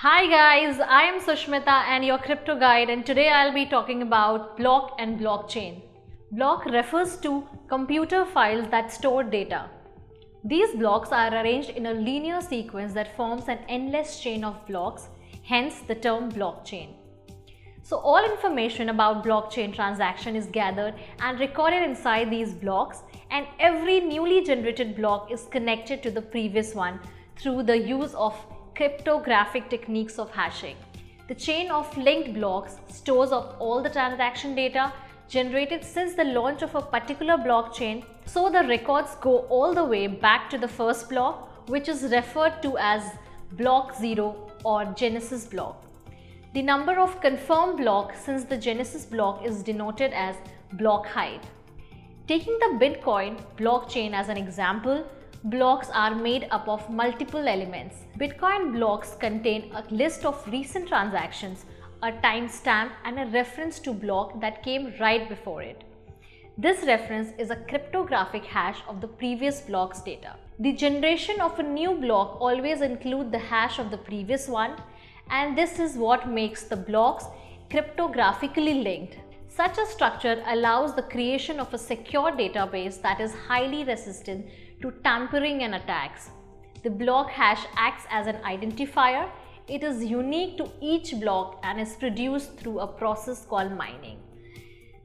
Hi guys, I am Sushmita and your crypto guide, and today I'll be talking about block and blockchain. Block refers to computer files that store data. These blocks are arranged in a linear sequence that forms an endless chain of blocks, hence the term blockchain. So all information about blockchain transaction is gathered and recorded inside these blocks, and every newly generated block is connected to the previous one through the use of cryptographic techniques of hashing. The chain of linked blocks stores of all the transaction data generated since the launch of a particular blockchain, so the records go all the way back to the first block, which is referred to as block 0 or genesis block. The number of confirmed blocks since the genesis block is denoted as block height. Taking the Bitcoin blockchain as an example, blocks are made up of multiple elements. Bitcoin blocks contain a list of recent transactions, a timestamp, and a reference to block that came right before it. This reference is a cryptographic hash of the previous block's data. The generation of a new block always includes the hash of the previous one, and this is what makes the blocks cryptographically linked. Such a structure allows the creation of a secure database that is highly resistant to tampering and attacks. The block hash acts as an identifier. It is unique to each block and is produced through a process called mining.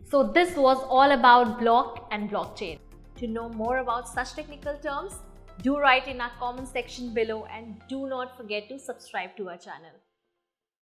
So this was all about block and blockchain. To know more about such technical terms, do write in our comment section below, and do not forget to subscribe to our channel.